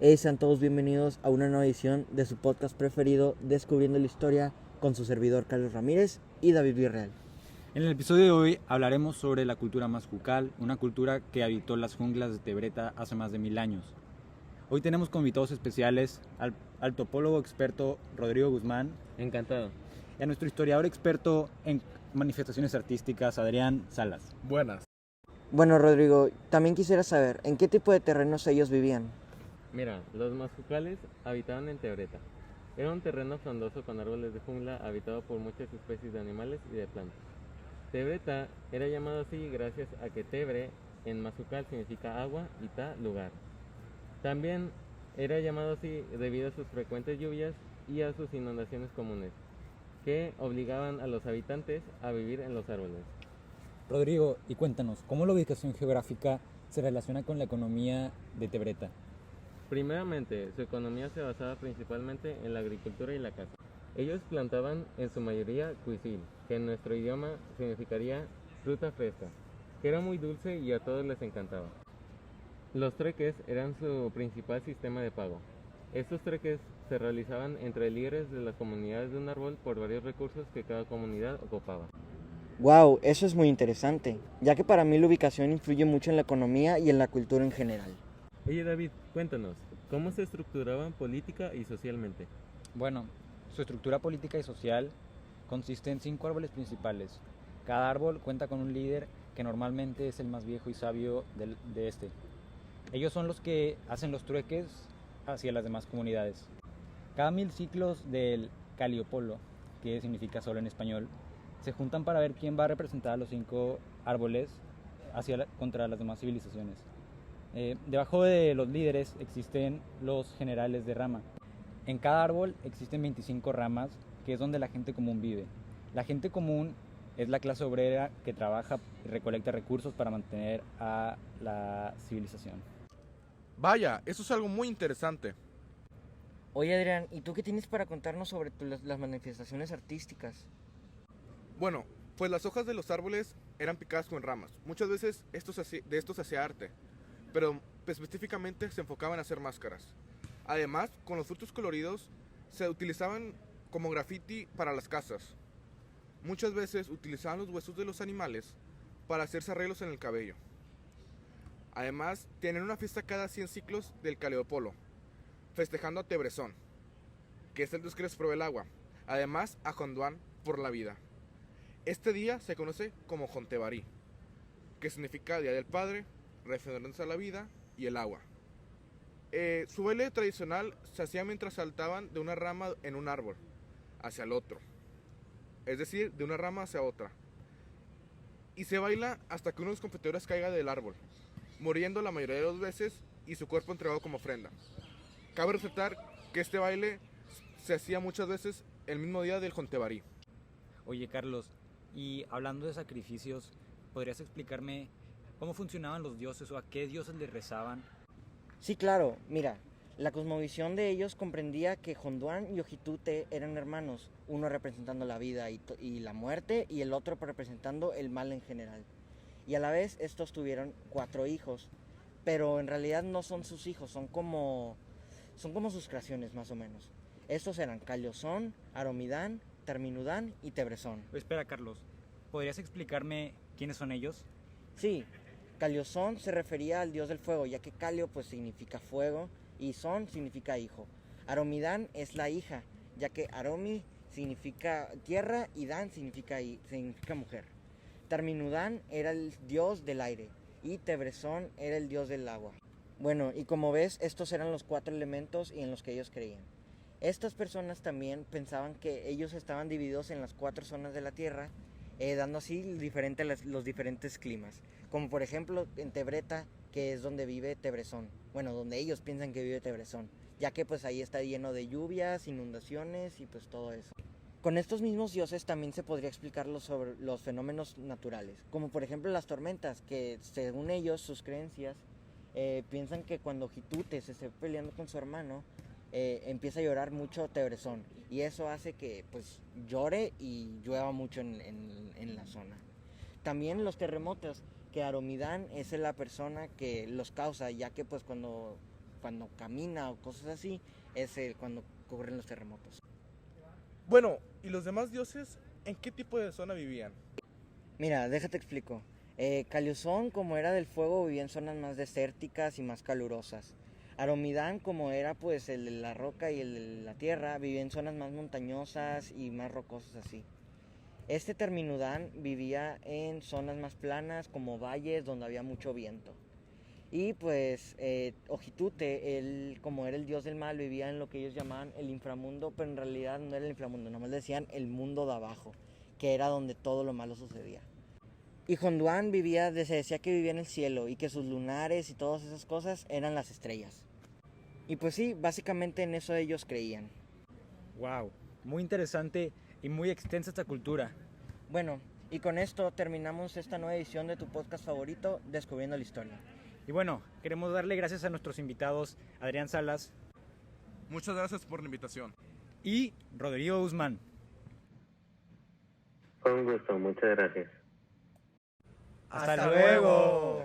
Sean todos bienvenidos a una nueva edición de su podcast preferido, Descubriendo la Historia, con su servidor Carlos Ramírez y David Villarreal. En el episodio de hoy hablaremos sobre la cultura mazcucal, una cultura que habitó las junglas de Tebreta hace más de 1000 años. Hoy tenemos como invitados especiales al topólogo experto Rodrigo Guzmán. Encantado. Y a nuestro historiador experto en manifestaciones artísticas, Adrián Salas. Buenas. Bueno, Rodrigo, también quisiera saber, ¿en qué tipo de terrenos ellos vivían? Mira, los mazcucales habitaban en Tebreta. Era un terreno frondoso con árboles de jungla habitado por muchas especies de animales y de plantas. Tebreta era llamado así gracias a que Tebre en mazcucal significa agua y ta lugar. También era llamado así debido a sus frecuentes lluvias y a sus inundaciones comunes, que obligaban a los habitantes a vivir en los árboles. Rodrigo, y cuéntanos, ¿cómo la ubicación geográfica se relaciona con la economía de Tebreta? Primeramente, su economía se basaba principalmente en la agricultura y la caza. Ellos plantaban en su mayoría cuisil, que en nuestro idioma significaría fruta fresca, que era muy dulce y a todos les encantaba. Los trueques eran su principal sistema de pago. Estos trueques se realizaban entre líderes de las comunidades de un árbol por varios recursos que cada comunidad ocupaba. Wow, eso es muy interesante, ya que para mí la ubicación influye mucho en la economía y en la cultura en general. Oye David, cuéntanos, ¿cómo se estructuraban política y socialmente? Bueno, su estructura política y social consiste en 5 árboles principales. Cada árbol cuenta con un líder que normalmente es el más viejo y sabio de este. Ellos son los que hacen los trueques hacia las demás comunidades. Cada 1000 ciclos del Caliopolo, que significa sol en español, se juntan para ver quién va a representar a los 5 árboles contra las demás civilizaciones. Debajo de los líderes existen los generales de rama. En cada árbol existen 25 ramas, que es donde la gente común vive. La gente común es la clase obrera que trabaja y recolecta recursos para mantener a la civilización. Vaya, eso es algo muy interesante. Oye, Adrián, ¿y tú qué tienes para contarnos sobre las manifestaciones artísticas? Bueno, pues las hojas de los árboles eran picadas con ramas. Muchas veces de estos se hacía arte, pero específicamente se enfocaban a hacer máscaras. Además, con los frutos coloridos se utilizaban como graffiti para las casas. Muchas veces utilizaban los huesos de los animales para hacerse arreglos en el cabello. Además, tienen una fiesta cada 100 ciclos del Caleopolo, festejando a Tebrezón, que es el dios que les provee el agua. Además, a Jonduán por la vida. Este día se conoce como Jontebarí, que significa Día del Padre, refiriéndose a la vida y el agua. Su baile tradicional se hacía mientras saltaban de una rama en un árbol hacia el otro, es decir, de una rama hacia otra. Y se baila hasta que uno de los competidores caiga del árbol, muriendo la mayoría de las veces y su cuerpo entregado como ofrenda. Cabe resaltar que este baile se hacía muchas veces el mismo día del Jontebarí. Oye, Carlos, y hablando de sacrificios, ¿podrías explicarme cómo funcionaban los dioses o a qué dioses les rezaban? Sí, claro, mira, la cosmovisión de ellos comprendía que Jonduán y Ojitute eran hermanos, uno representando la vida y la muerte y el otro representando el mal en general. Y a la vez estos tuvieron 4 hijos, pero en realidad no son sus hijos, son como sus creaciones más o menos. Estos eran Caliosón, Aromidán, Terminudán y Tebrezón. Espera, Carlos, ¿podrías explicarme quiénes son ellos? Sí, Caliosón se refería al dios del fuego, ya que Calio pues significa fuego y Son significa hijo. Aromidán es la hija, ya que Aromi significa tierra y Dan significa mujer. Terminudán era el dios del aire y Tebrezón era el dios del agua. Bueno, y como ves, estos eran los 4 elementos y en los que ellos creían. Estas personas también pensaban que ellos estaban divididos en las 4 zonas de la tierra, dando así los diferentes climas. Como por ejemplo en Tebreta, que es donde vive Tebrezón. Bueno, donde ellos piensan que vive Tebrezón, ya que pues ahí está lleno de lluvias, inundaciones y pues todo eso. Con estos mismos dioses también se podría explicar sobre los fenómenos naturales, como por ejemplo las tormentas, que según ellos, sus creencias, piensan que cuando Jitute se esté peleando con su hermano, empieza a llorar mucho Tebrezón, y eso hace que pues llore y llueva mucho en la zona. También los terremotos, que Aromidán es la persona que los causa, ya que pues cuando cuando camina o cosas así, es cuando ocurren los terremotos. Bueno, ¿y los demás dioses en qué tipo de zona vivían? Mira, déjate explico. Caliosón, como era del fuego, vivía en zonas más desérticas y más calurosas. Aromidán, como era pues el de la roca y el de la tierra, vivía en zonas más montañosas y más rocosas así. Este Terminudán vivía en zonas más planas como valles donde había mucho viento. Y pues Ojitute, él como era el dios del mal, vivía en lo que ellos llamaban el inframundo, pero en realidad no era el inframundo, nomás le decían el mundo de abajo, que era donde todo lo malo sucedía. Y Honduán se decía que vivía en el cielo y que sus lunares y todas esas cosas eran las estrellas. Y pues sí, básicamente en eso ellos creían. Wow, muy interesante y muy extensa esta cultura. Bueno, y con esto terminamos esta nueva edición de tu podcast favorito, Descubriendo la Historia. Y bueno, queremos darle gracias a nuestros invitados, Adrián Salas Muchas gracias por la invitación. y Rodrigo Guzmán. Fue un gusto, muchas gracias. ¡Hasta luego!